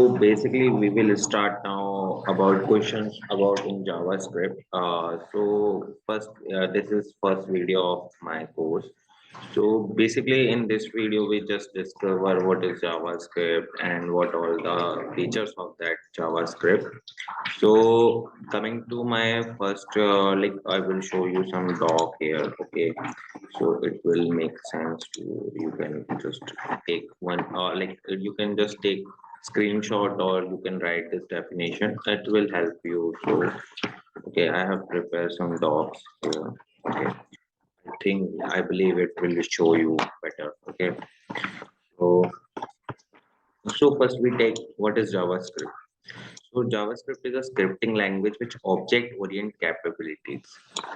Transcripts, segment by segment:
basically, we will start now about questions about in JavaScript. So first, this is first video of my course. So basically, in this video, we just discover what is JavaScript and what all the features of that JavaScript. So coming to my first, like I will show you some doc here. Okay, so it will make sense to you can just take one, like you can just take screenshot or you can write this definition. It will help you. So okay, I have prepared some docs here. Okay, I believe it will show you better. Okay, so first we take what is JavaScript. So JavaScript is a scripting language which object-oriented capabilities.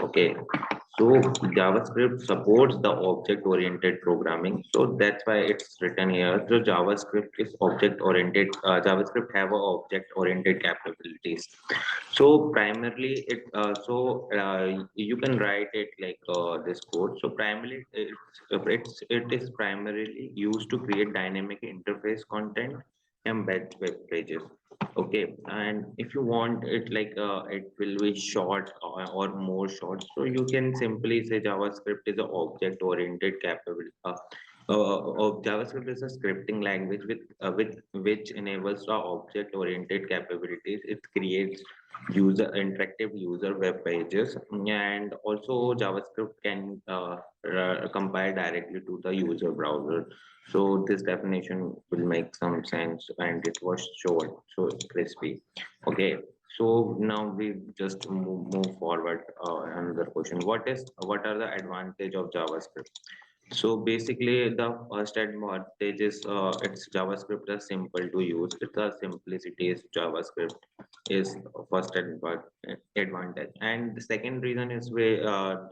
Okay, so JavaScript supports the object-oriented programming. So that's why it's written here. So JavaScript is object-oriented. JavaScript have a object-oriented capabilities. So primarily, you can write it like this code. So primarily, it is primarily used to create dynamic interface content embed web pages. Okay, and if you want it like it will be short or more short, so you can simply say JavaScript is an object oriented capability. JavaScript is a scripting language with which enables the object oriented capabilities. It creates user interactive user web pages, and also JavaScript can compile directly to the user browser. So this definition will make some sense, and it was short, so crispy. Okay, so now we just move forward. Another question: what are the advantage of JavaScript? So basically, the first advantage is it's JavaScript is simple to use. It's a simplicity is JavaScript is first advantage, and the second reason is we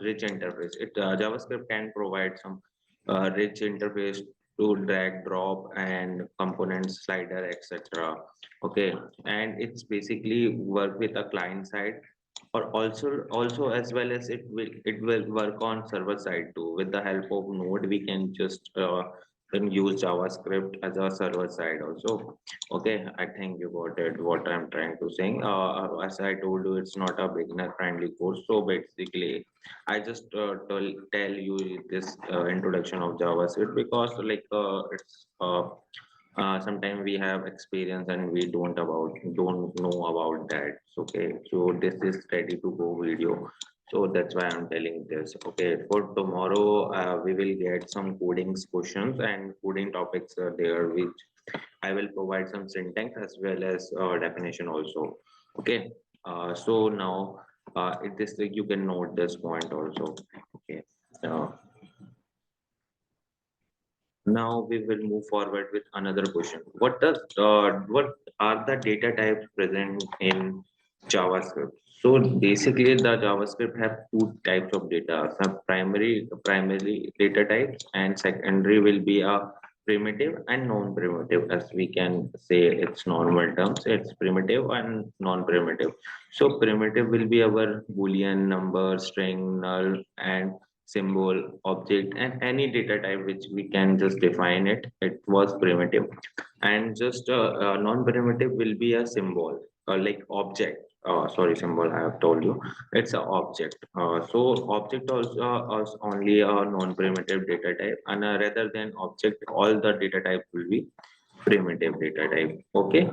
rich interface. JavaScript can provide some rich interface to drag, drop, and components, slider, etc. Okay, and it's basically work with a client side or also as well as it will work on server side too. With the help of Node, we can just then use JavaScript as a server side also. Okay, I think you got it. What I'm trying to say. As I told you, it's not a beginner friendly course. So basically, I just tell you this introduction of JavaScript because like sometimes we have experience and we don't know about that. Okay, so this is ready to go video, so that's why I'm telling this. Okay, for tomorrow we will get some coding questions and coding topics are there, which I will provide some syntax as well as definition also. Okay, so now this you can note this point also. Okay, uh, now we will move forward with another question. What are the data types present in JavaScript? So basically, the JavaScript have two types of data. Some primarily data types, and secondary will be a primitive and non-primitive. As we can say, it's normal terms. It's primitive and non-primitive. So primitive will be our Boolean number, string, null, and symbol, object, and any data type which we can just define it. It was primitive, and just non-primitive will be a symbol, like object. Sorry, symbol. I have told you, it's an object. So object also is only a non-primitive data type, and rather than object, all the data type will be primitive data type. Okay.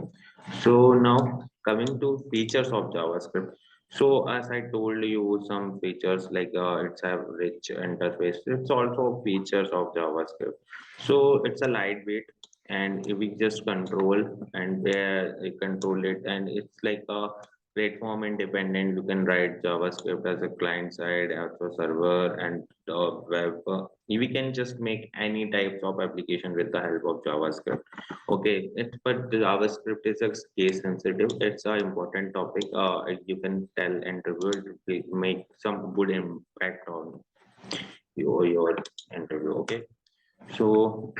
So now coming to features of JavaScript. So as I told you, some features like it's a rich interface. It's also features of JavaScript. So it's a lightweight, and we just control and there we control it, and it's like a platform independent. You can write JavaScript as a client side, as a server, and web. We can just make any types of application with the help of JavaScript. Okay, but the JavaScript is a case sensitive. It's an important topic. You can tell interview it will make some good impact on your interview. Okay, so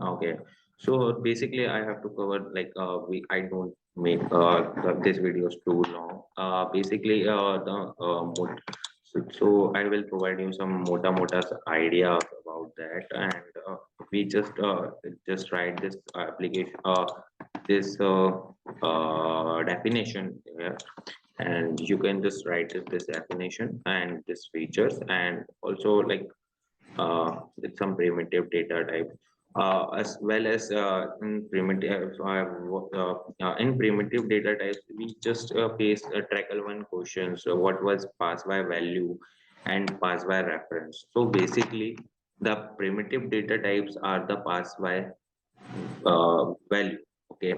okay, so basically I have to cover like we I don't make this videos too long. Basically the so I will provide you some mota ideas about that, and we just write this application this definition here, and you can just write this definition and this features, and also like with some primitive data type, as well as in primitive data types we just paste trackle one question, so what was pass by value and pass by reference. So basically the primitive data types are the pass by value. Okay,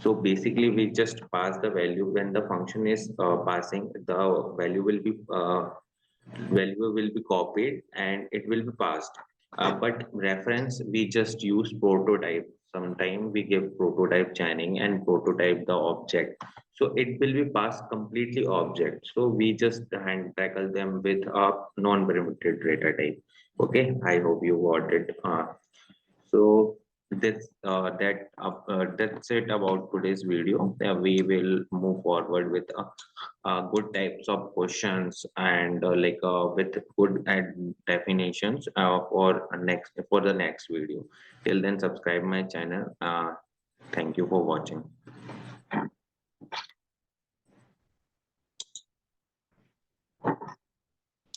so basically we just pass the value when the function is passing, the value will be copied and it will be passed. But reference, we just use prototype. Sometimes we give prototype chaining and prototype the object. So it will be passed completely object. So we just hand tackle them with a non-primitive data type. Okay, I hope you got it. So that's it about today's video. We will move forward with good types of questions and with good definitions for the next video. Till then, subscribe my channel. Thank you for watching.